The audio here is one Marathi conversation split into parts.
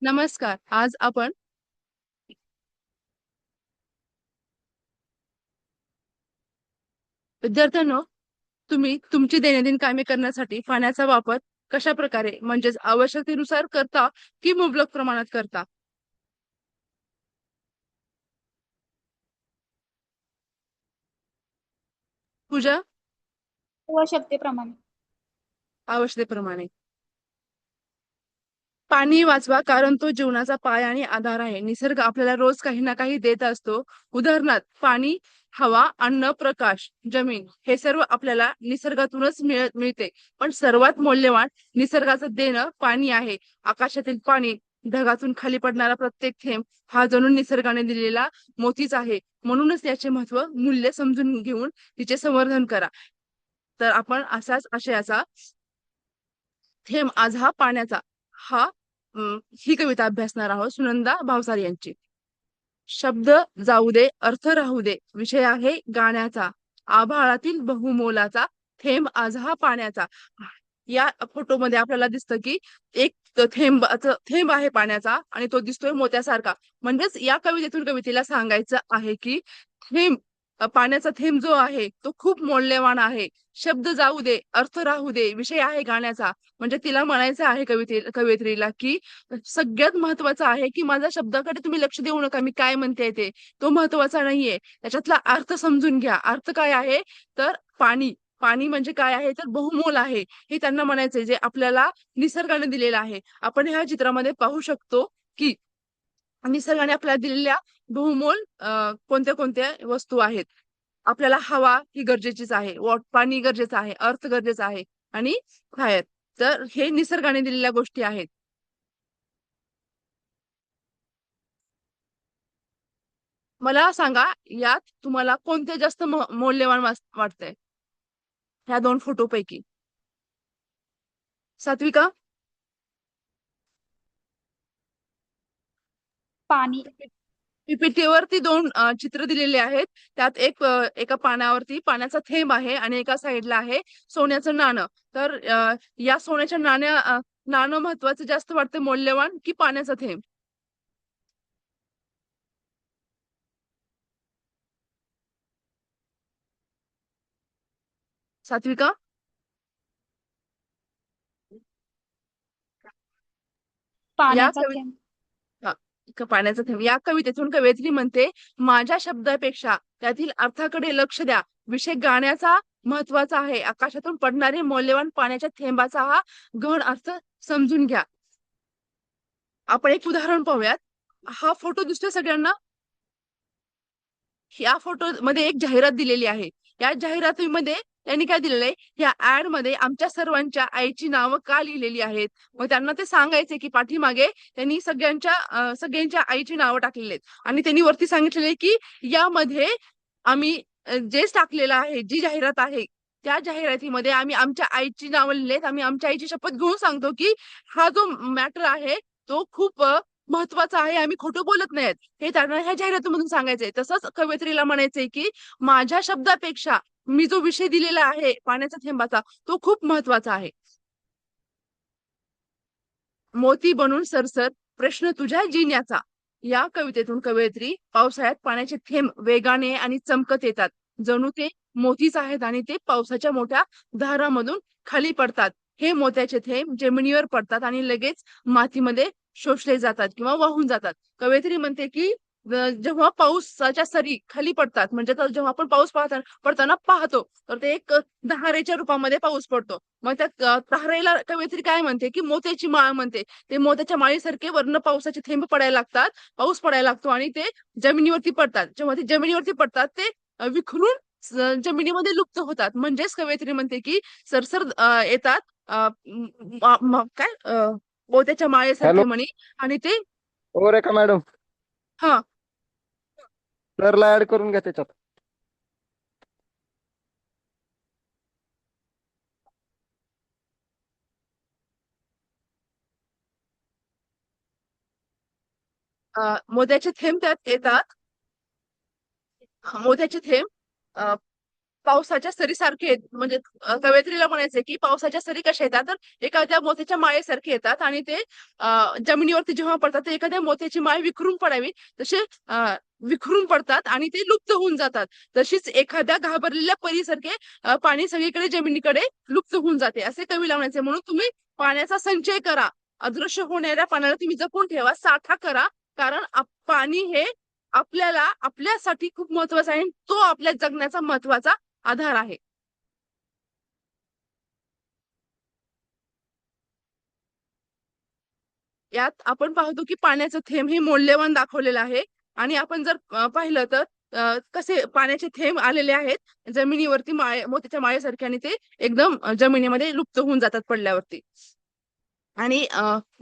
नमस्कार. आज आपण विद्यार्थ्यांनो, तुम्ही तुमची दैनंदिन कामे करण्यासाठी पाण्याचा वापर कशा प्रकारे म्हणजेच आवश्यकतेनुसार करता की मुबलक प्रमाणात करता? पूजा, आवश्यकतेप्रमाणे. आवश्यकतेप्रमाणे. पाणी वाचवा कारण तो जीवनाचा पाय आणि आधार आहे. निसर्ग आपल्याला रोज काही ना काही देत असतो. उदाहरणार्थ पाणी, हवा, अन्न, प्रकाश, जमीन हे सर्व आपल्याला निसर्गातूनच मिळते. पण सर्वात मौल्यवान निसर्गाचं देणं पाणी आहे. आकाशातील पाणी, ढगातून खाली पडणारा प्रत्येक थेंब हा जणू निसर्गाने दिलेला मोतीच आहे. म्हणूनच याचे महत्व, मूल्य समजून घेऊन तिचे संवर्धन करा. तर आपण असाच आशयाचा थेंब आज हा पाण्याचा हा ही कविता अभ्यासणार आहोत सुनंदा भावसार यांची. शब्द जाऊ दे, अर्थ राहू दे, विषय आहे गाण्याचा, आभाळातील बहुमोलाचा थेंब आज हा पाण्याचा. या फोटोमध्ये आपल्याला दिसतं की एक थेंब आहे पाण्याचा आणि तो दिसतोय मोत्यासारखा. म्हणजेच या कवितेला सांगायचं आहे की थेंब पाण्याचा थेंब जो आहे तो खूप मौल्यवान आहे. शब्द जाऊ दे, अर्थ राहू दे, विषय आहे गाण्याचा. म्हणजे तिला म्हणायचं आहे कवयित्रीला की सगळ्यात महत्वाचं आहे की माझ्या शब्दाकडे तुम्ही लक्ष देऊ नका, मी काय म्हणते ते तो महत्वाचा नाहीये. त्याच्यातला अर्थ समजून घ्या. अर्थ काय आहे तर पाणी. पाणी म्हणजे काय आहे तर बहुमोल आहे, हे त्यांना म्हणायचंय, जे आपल्याला निसर्गाने दिलेलं आहे. आपण ह्या चित्रामध्ये पाहू शकतो की निसर्गाने आपल्याला दिलेल्या बहुमोल कोणत्या कोणत्या वस्तू आहेत. आपल्याला हवा ही गरजेचीच आहे, पाणी गरजेचं आहे, अर्थ गरजेचं आहे आणि फायर. तर हे निसर्गाने दिलेल्या गोष्टी आहेत. मला सांगा, यात तुम्हाला कोणते जास्त मौल्यवान वाटतंय ह्या दोन फोटो पैकी? सात्विका? पाणी. पीपीटीवरती दोन चित्र दिलेले आहेत. त्यात एका पानावरती पाण्याचा थेंब आहे आणि एका साईडला आहे सोन्याचं नाणं. तर या सोन्याच्या नाणं महत्वाचं जास्त वाटतं मौल्यवान की पाण्याचा थेंब? सात्विका? या पाण्याचा कवि थेंब. हा, पाण्याचा थेंब या कवितेतून कवयित्री म्हणते, माझ्या शब्दापेक्षा त्यातील अर्थाकडे लक्ष द्या. विषय गाण्याचा महत्वाचा आहे. आकाशातून पडणारे मौल्यवान पाण्याच्या थेंबाचा हा गहन अर्थ समजून घ्या. आपण एक उदाहरण पाहूयात. हा फोटो दिसतोय सगळ्यांना? या फोटो मध्ये एक जाहिरात दिलेली आहे. या जाहिरातीमध्ये त्यांनी काय दिलेलं आहे, या ऍड मध्ये आमच्या सर्वांच्या आईची नावं का लिहिलेली आहेत. मग त्यांना ते सांगायचे की पाठीमागे त्यांनी सगळ्यांच्या आईची नावं टाकलेली आहेत आणि त्यांनी वरती सांगितलेले आहे की यामध्ये आम्ही जेच टाकलेलं आहे, जी जाहिरात आहे त्या जाहिरातीमध्ये आम्ही आमच्या आईची नावं लिहिलेत. आम्ही आमच्या आईची शपथ घेऊन सांगतो की हा जो मॅटर आहे तो खूप महत्वाचा आहे, आम्ही खोटं बोलत नाहीत. हे त्यांना ह्या जाहिरातीमधून सांगायचंय. तसंच कवयित्रीला म्हणायचंय की माझ्या शब्दापेक्षा मी जो विषय दिलेला आहे पाण्याचा थेंबाचा तो खूप महत्वाचा आहे. मोती बनून सरसर, प्रश्न तुझ्या जिन्याचा. या कवितेतून कवयित्री पावसाळ्यात पाण्याचे थेंब वेगाने आणि चमकत येतात. जणू ते मोतीच आहेत आणि ते पावसाच्या मोठ्या धारामधून खाली पडतात. हे मोत्याचे थेंब जमिनीवर पडतात आणि लगेच मातीमध्ये शोषले जातात किंवा वाहून जातात. कवयित्री म्हणते की जेव्हा पावसाच्या सरी खाली पडतात, म्हणजे तर जेव्हा आपण पाऊस पडताना पाहतो तर ते एक धारेच्या रूपामध्ये पाऊस पडतो. मग त्या तारेला कवयित्री काय म्हणते की मोत्याची माळ म्हणते. ते मोत्याच्या माळीसारखे वरनं पावसाचे थेंब पडायला लागतात, पाऊस पडायला लागतो आणि ते जमिनीवरती पडतात. जेव्हा ते जमिनीवरती पडतात ते विखरून जमिनीमध्ये लुप्त होतात. म्हणजेच कवयित्री म्हणते की सरसर येतात काय मोत्याच्या हॅलो. माळेसारखे म्हणे आणि ते हो रेखा मॅडम. हा सरला ऍड करून घ्या त्याच्यात. मोत्याचे थेंब त्यात येतात. मोत्याचे थेंब पावसाच्या सरीसारखे आहेत. म्हणजे कवयित्रीला म्हणायचे की पावसाच्या सरी कशा येतात, तर एखाद्या मोत्याच्या माळेसारखे येतात आणि ते जमिनीवरती जेव्हा पडतात ते एखाद्या मोत्याची माळ विखरून पडावी तसे विखरून पडतात आणि ते लुप्त होऊन जातात. तशीच एखाद्या घाबरलेल्या परीसारखे पाणी सगळीकडे जमिनीकडे लुप्त होऊन जाते, असे कवी लावण्याचे. म्हणून तुम्ही पाण्याचा संचय करा, अदृश्य होणाऱ्या पाण्याला तुम्ही जपून ठेवा, साठा करा. कारण पाणी हे आपल्याला आपल्यासाठी खूप महत्वाचा आहे, तो आपल्या जगण्याचा महत्वाचा आधार आहे. यात आपण पाहतो की पाण्याचं थेंब हे मौल्यवान दाखवलेलं आहे. आणि आपण जर पाहिलं तर कसे पाण्याचे थेंब आलेले आहेत जमिनीवरती मोत्याच्या माळेसारखे, आणि ते एकदम जमिनीमध्ये लुप्त होऊन जातात पडल्यावरती. आणि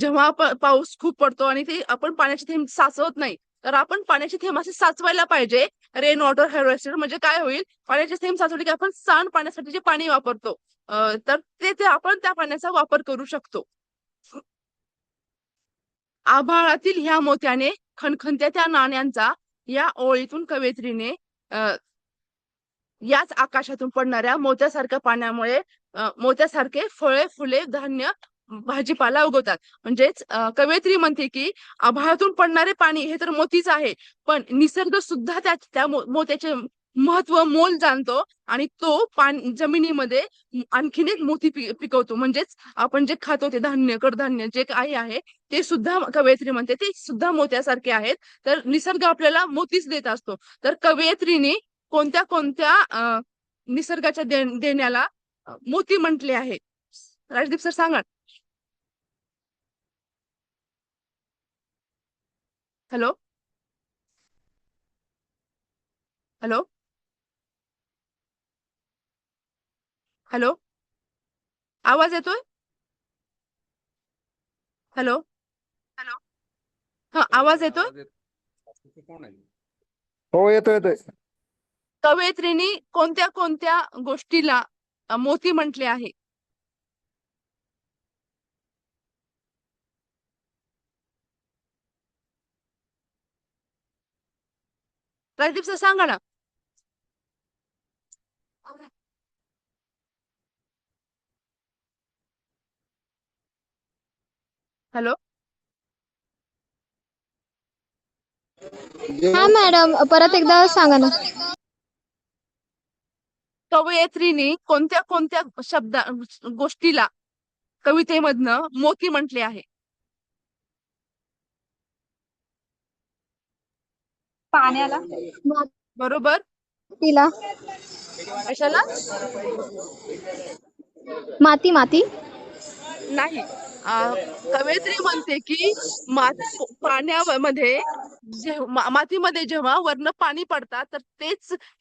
जेव्हा पाऊस खूप पडतो आणि ते आपण पाण्याचे थेंब साचवत नाही, तर आपण पाण्याचे थेंब असे साचवायला पाहिजे. रेन वॉटर हार्वेस्टर म्हणजे काय होईल, पाण्याचे थेंब साचवले की आपण सांडपाण्यासाठी जे पाणी वापरतो तर ते आपण त्या पाण्याचा वापर करू शकतो. आभाळातील ह्या मोत्याने खणखणत्या त्या नाण्यांचा, या ओळीतून कवयित्रीने याच आकाशातून पडणाऱ्या मोत्यासारख्या पाण्यामुळे मोत्यासारखे फळे, फुले, धान्य, भाजीपाला उगवतात. म्हणजेच कवयित्री म्हणते की आभाळातून पडणारे पाणी हे तर मोतीच आहे, पण निसर्ग सुद्धा त्या मोत्याचे महत्व, मोल जाणतो आणि तो पाणी जमिनीमध्ये आणखीन एक मोती पिकवतो. म्हणजेच आपण जे खातो ते धान्य, कडधान्य जे काही आहे ते सुद्धा कवयित्री म्हणते ते सुद्धा मोत्यासारखे आहेत. तर निसर्ग आपल्याला मोतीच देत असतो. तर कवयित्रीने कोणत्या कोणत्या निसर्गाच्या देण्याला मोती म्हटले आहे, राजदीप सर सांगा. हॅलो. हॅलो. हॅलो. आवाज येतोय? हॅलो. हॅलो. हा, आवाज येतोय? हो, येतो येतोय. कवयित्रीने कोणत्या कोणत्या गोष्टीला मोती म्हटले आहे? राजदीप सर सांगा ना. हॅलो. हा मॅडम, परत एकदा सांगा ना. कवयित्रीने कोणत्या कोणत्या गोष्टीला कवितेमधनं मोती म्हटले आहे? पाण्याला. बरोबर. मातीला. कशाला? माती माती. नाही. कवयित्री म्हणते की पाण्यामध्ये मातीमध्ये जेव्हा वरनं पाणी पडतात तर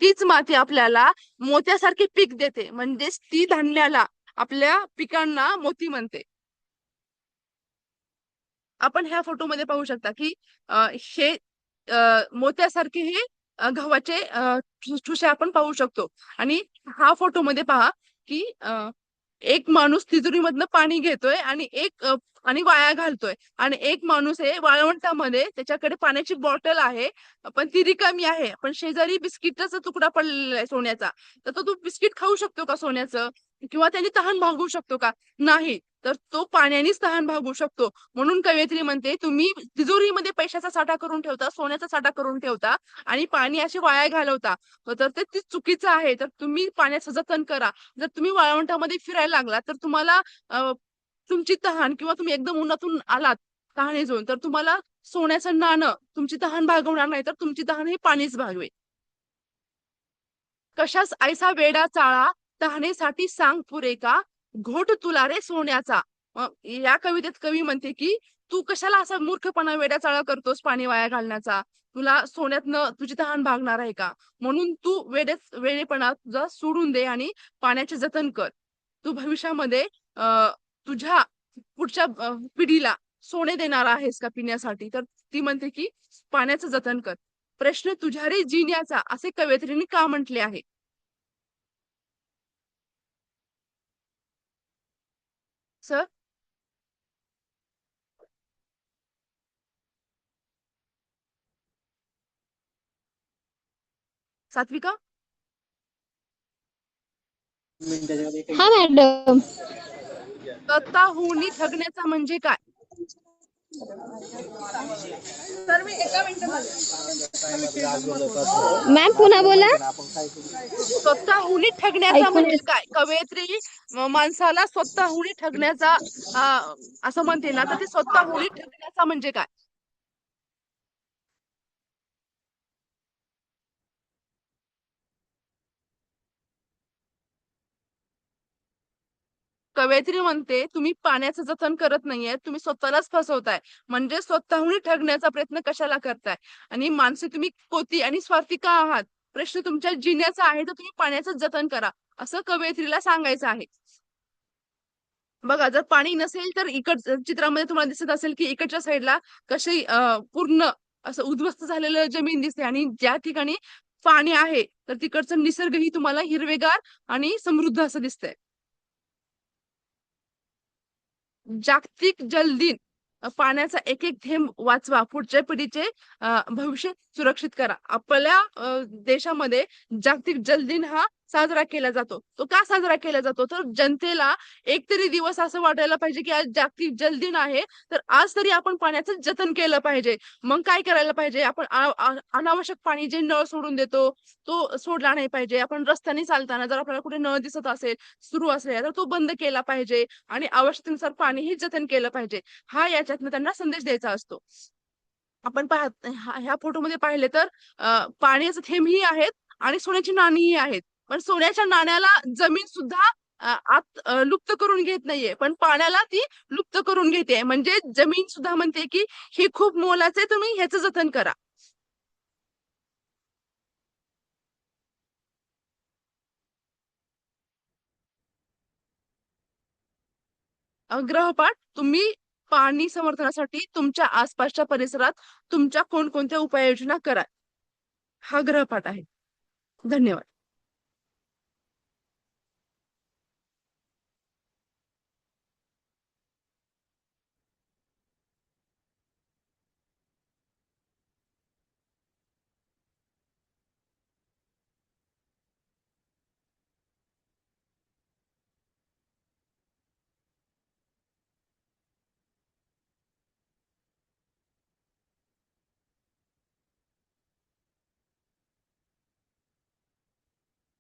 तीच माती आपल्याला मोत्यासारखे पीक देते. म्हणजेच ती धान्याला, आपल्या पिकांना मोती म्हणते. आपण ह्या फोटोमध्ये पाहू शकता की हे मोत्यासारखे हे गव्हाचे ठुसे आपण पाहू शकतो. आणि हा फोटोमध्ये पहा की एक माणूस तिजोरीमधनं पाणी घेतोय आणि आणि वाया घालतोय. आणि एक माणूस हे वाळवंटामध्ये, त्याच्याकडे पाण्याची बॉटल आहे पण ती रिकामी आहे, पण शेजारी बिस्किटचा तुकडा पडलेला आहे सोन्याचा. तर तो बिस्किट खाऊ शकतो का सोन्याचं? किंवा त्याने तहान भागवू शकतो का? नाही. तर तो पाण्यानेच तहान भागवू शकतो. म्हणून कवयित्री म्हणते तुम्ही तिजोरीमध्ये पैशाचा साठा करून ठेवता, सोन्याचा साठा करून ठेवता आणि पाणी असे वाया घालवता, तर ते चुकीचं आहे. तर तुम्ही पाण्याचं जतन करा. जर तुम्ही वाळवंटामध्ये फिरायला लागला तर तुम्हाला तुमची तहान, किंवा तुम्ही एकदम उन्हातून आलात तहानेजून, तर तुम्हाला सोन्याचं नाणं तुमची तहान भागवणार नाही, तर तुमची तहान ही पाणीच भागवेल. कशास ऐसा वेडा चाळा, तहानेसाठी सांग पुरे का, घोट तुला रे सोन्याचा. या कवितेत कवी म्हणते की तू कशाला असा मूर्खपणा, वेडा चाळा करतोस पाणी वाया घालण्याचा, तुला सोन्यातनं तुझी तहान भागणार आहे का? म्हणून तू वेडेपणा तुझा सोडून दे आणि पाण्याचे जतन कर. तू भविष्यामध्ये तुझ्या पुढच्या पिढीला सोने देणार आहेस का पिण्यासाठी? तर ती म्हणते की पाण्याचं जतन कर. प्रश्न तुझ्या रे जिण्याचा, असे कवयित्रीने का म्हटले आहे? सर. सात्विका. हा मॅडम. स्वतःहून थकण्याचा म्हणजे काय? तर मी एका मॅम पुन्हा बोला. स्वतःहून ठगण्याचा ऐकून म्हणजे काय? कवयित्री माणसाला स्वतःहून ठगण्याचा असं म्हणते ना, तर ते स्वतःहून ठगण्याचा म्हणजे काय? कवयित्री म्हणते तुम्ही पाण्याचं जतन करत नाहीये, तुम्ही स्वतःलाच फसवताय. म्हणजे स्वतःहून ठगण्याचा प्रयत्न कशाला करताय? आणि माणसे तुम्ही कोती आणि स्वार्थी का आहात? प्रश्न तुमच्या जिण्याचा आहे, तर तुम्ही पाण्याचं जतन करा, असं कवयित्रीला सांगायचं आहे. बघा, जर पाणी नसेल तर चित्रामध्ये तुम्हाला दिसत असेल की इकडच्या साईडला कशी पूर्ण असं उद्ध्वस्त झालेलं जमीन दिसते, आणि ज्या ठिकाणी पाणी आहे तर तिकडचं निसर्गही तुम्हाला हिरवेगार आणि समृद्ध असं दिसतंय. जागतिक जल दिन, पाण्याचा एक एक थेंब वाचवा, पुढच्या पिढीचे भविष्य सुरक्षित करा. आपल्या देशामध्ये जागतिक जल दिन हा साजरा केला जातो. तो का साजरा केला जातो? तर जनतेला एक तरी दिवस असं वाटायला पाहिजे की आज जागतिक जल दिन आहे, तर आज तरी आपण पाण्याचं जतन केलं पाहिजे. मग काय करायला पाहिजे? आपण अनावश्यक पाणी जे नळ सोडून देतो तो सोडला नाही पाहिजे. आपण रस्त्याने चालताना जर आपल्याला कुठे नळ दिसत असेल, सुरू असेल, तर तो बंद केला पाहिजे आणि आवश्यकतेनुसार पाणीही जतन केलं पाहिजे. हा याच्यातनं त्यांना संदेश द्यायचा असतो. आपण पाहत ह्या फोटोमध्ये पाहिले तर पाण्याचे थेंबही आहेत आणि सोन्याची नाणीही आहेत. पण सोन्याच्या नाण्याला जमीन सुद्धा आत लुप्त करून घेत नाहीये, पण पाण्याला ती लुप्त करून घेते. म्हणजे जमीन सुद्धा म्हणते की हे खूप मोलाचं आहे, तुम्ही ह्याचं जतन करा. ग्रहपाठ, तुम्ही पाणी संवर्धनासाठी तुमच्या आसपासच्या परिसरात तुमच्या कोणकोणत्या उपाययोजना करा, हा ग्रहपाठ आहे. धन्यवाद.